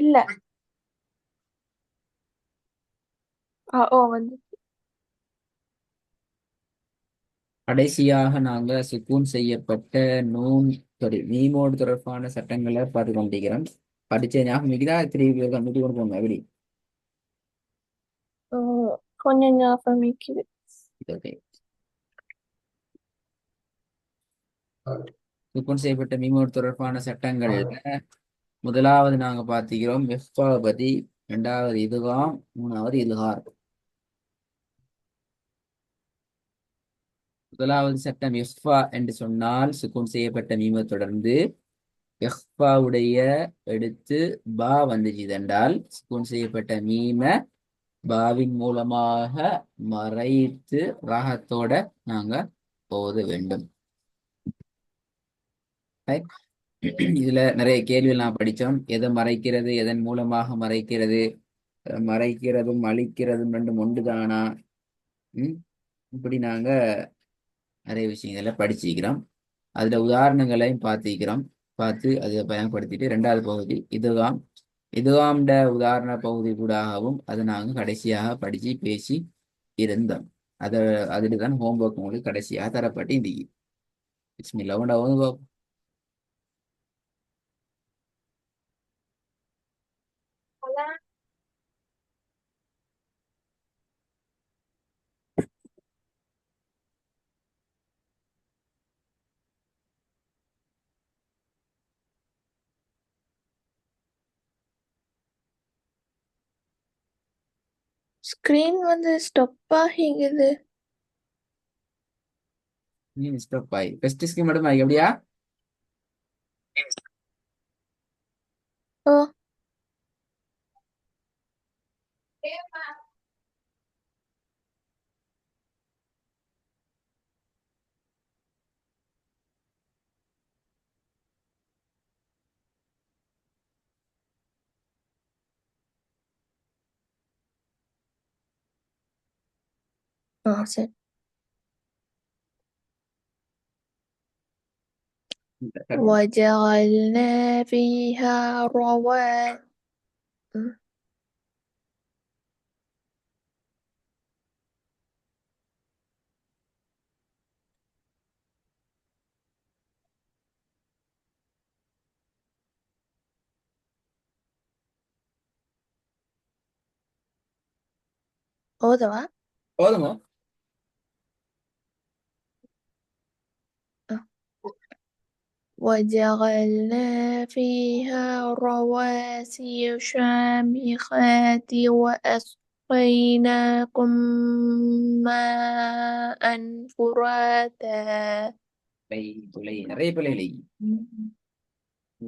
இல்ல. ஓ வந்து. கடைசியாக நாங்க சுக்கூன் செய்யப்பட்ட நூன் மீமோடு தொடர்பான சட்டங்களை பார்த்து கொண்டிருக்கிறோம். படிச்ச ஞாபகம் இருக்குதா? திருப்பி கண்டுபிடி கொண்டு போங்க எப்படி? கொஞ்சம் ஞாபகம் இருக்குது. ஓகே. சுக்கூன் செய்யப்பட்ட மீமோடு தொடர்பான சட்டங்கள்ல முதலாவது நாங்க பார்த்துக்கிறோம் பதி, இரண்டாவது இதுகாம், மூணாவது இல்ஹார். முதலாவது சட்டம் இஃபா என்று சொன்னால் சுக்கூன் செய்யப்பட்ட மீமை தொடர்ந்து இஃபாவுடைய எடுத்து பா வந்துச்சு என்றால் சுக்கூன் செய்யப்பட்ட மீமை பாவின் மூலமாக மறைத்து ராகத்தோட நாங்க போத வேண்டும். Right? இதுல நிறைய கேள்விகள் நான் படிச்சோம். எதை மறைக்கிறது, எதன் மூலமாக மறைக்கிறது, மறைக்கிறதும் அழிக்கிறதும் ரெண்டும் ஒன்றுதானா? ம் இப்படி நாங்க நிறைய விஷயங்களை படிச்சுக்கிறோம். அதுல உதாரணங்களையும் பார்த்திக்கிறோம். பார்த்து அதை பயன்படுத்திட்டு ரெண்டாவது பகுதி இதுதான். இதுகாம்ட உதாரண பகுதி கூடாகவும் அதை நாங்கள் கடைசியாக படிச்சு பேசி இருந்தோம். அதை அதில் தான் ஹோம்ஒர்க் உங்களுக்கு கடைசியாக தரப்பட்டு இந்த பிஸ்மில்லா உண்டா வந்து ஸ்கிரீன் வந்து ஸ்டப் ஆகிங்குது. ஸ்டெப் ஆகி ஃபர்ஸ்ட் ஸ்கீம் மட்டும் ஆகி எப்படியா? ஓ. சரி. وجعلنا فيها رواسي. ஓதவா? போதுமா? وجعلنا فيها رواسي شامخات وأسقيناكم ماء فراتا. பிழை நிறைய பிள்ளைகளை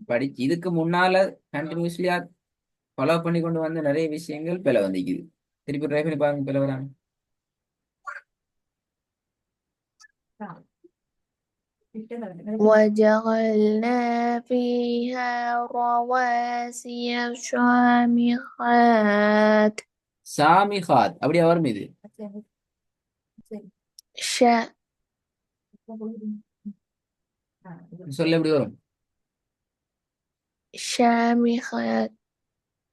படிச்சு இதுக்கு முன்னால கண்டினியூஸ்லியா ஃபாலோ பண்ணி கொண்டு வந்த நிறைய விஷயங்கள் பிழை வந்திக்குது. திருப்பி ட்ரை பண்ணி பாருங்க பிழை வராங்க. وجعلنا فيها رواسي شامخات. சாமி ஹாத் அப்படியே வரும் இது. شا சொல்ல எப்படி வரும்? شامخات.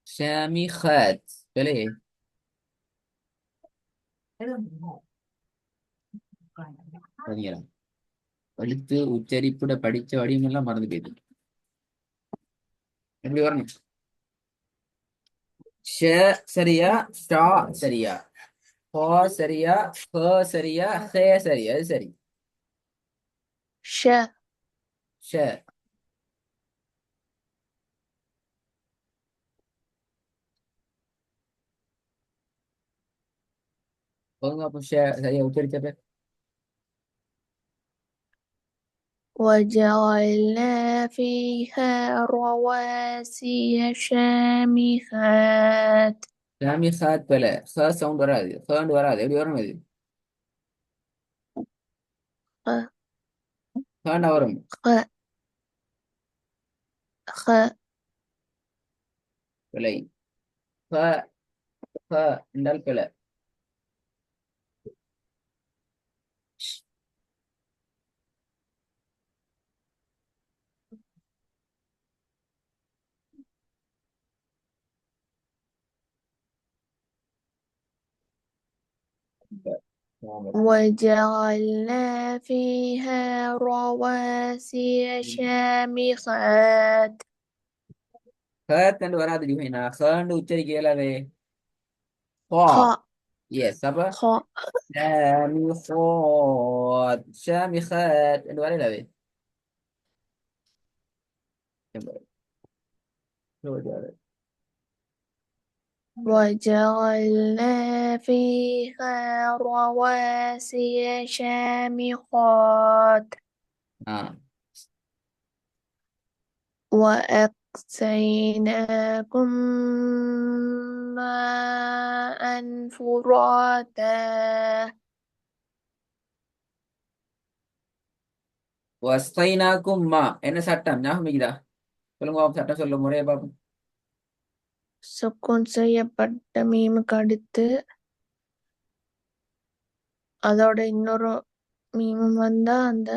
சாமி ஹாத் பிழை. சரிங்களா? எழுத்து உச்சரிப்புட படிச்ச வடிவமெல்லாம் மறந்து போயிடுது. எப்படி வரணும்? ஷ சரியா, ஷா சரியா, ஹா சரியா, ஹ சரியா, ஹே சரியா? அது சரி. شا ஷ போங்க அப்போ ஷ சரியா உச்சரிச்சப்ப. وجعلنا فيها رواسي شامخات. சாமி ஹாத் பிழை. ஹ சவுண்ட் வராது, ஹேண்ட் வராது. எப்படி வரும் இது? خ ஹேண்டா வரும். خ خ பிழை. ஹ ஹ என்றால் பிழை. وجعلنا فيها رواسي شامخات ஹேர்ன்னு வராது ஜுஹைனா, ஹேர்ன்னு உச்சரிக்க இயலாதே. ஹா. خاء எஸ், அப்ப خاء ஷாமிஹாத், ஷாமிஹாத் என்று வரையிலாவே. وجعلنا فيها رواسي شامخات ஆ. وأسقيناكم ماء فراتا வஸ்தைனாக்கும் மா என்ன சட்டம் ஞாபகம் இருக்குதா? சொல்லுங்க பாப்போம், சட்டம் சொல்ல முறைய பாப்போம். சுக்குன் செய்யப்பட்ட மீமுக்கு அடுத்து அதோட இன்னொரு மீமும் வந்தா அந்த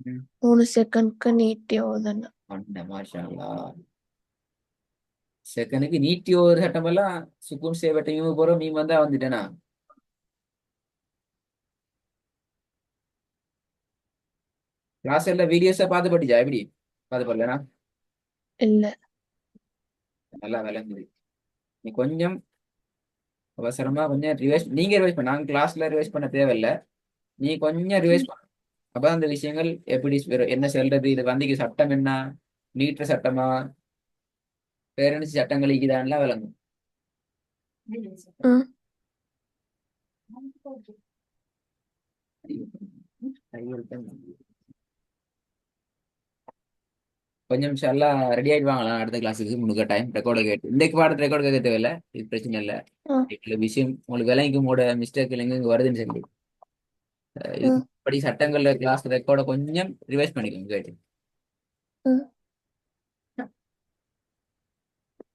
ம். 3 செகண்ட்க்கு நீட்டி ஓதணும். அண்ணா, மாஷா அல்லாஹ். செகண்டுக்கு நீட்டி ஒரு சட்டம் எல்லாம் சுக்குன் செய்யப்பட்ட மீம் போற மீம் வந்தா வந்துட்டேனா. கிளாஸ் எல்லாம் வீடியோஸை பார்த்து படிச்சா எப்படி? பார்த்து பண்ணலனா இல்ல நல்லா விளங்குது. நீ கொஞ்சம் அவசரமா கொஞ்சம் ரிவைஸ், நீங்க ரிவைஸ் பண்ண, நாங்க கிளாஸ்ல ரிவைஸ் பண்ண தேவையில்லை. நீ கொஞ்சம் ரிவைஸ் ம், பண்ண. அப்பதான் அந்த விஷயங்கள் எப்படி என்ன சொல்றது, இது வந்து சட்டம் என்ன, நீட்டுற சட்டமா, பேரண்ட்ஸ் சட்டங்கள் இருக்குதான்லாம் விளங்கும். ம், கொஞ்சம் எல்லாம் ரெடி ஆயிட்டு வாங்கலாம் அடுத்த கிளாஸுக்கு முன்னுக்க டைம் ரெக்கார்டு கேட்டு. இன்றைக்கு பாடத்தை ரெக்கார்டு கேட்க தேவையில்லை, இது பிரச்சனை இல்லை. ம், இதுல விஷயம் உங்களுக்கு விலைக்கு உங்களோட மிஸ்டேக் இல்லைங்க இங்க வருதுன்னு சொல்லி இது ம், படி சட்டங்கள்ல கிளாஸ் ரெக்கார்டை கொஞ்சம் ரிவைஸ் பண்ணிக்கோங்க கேட்டு. ம்.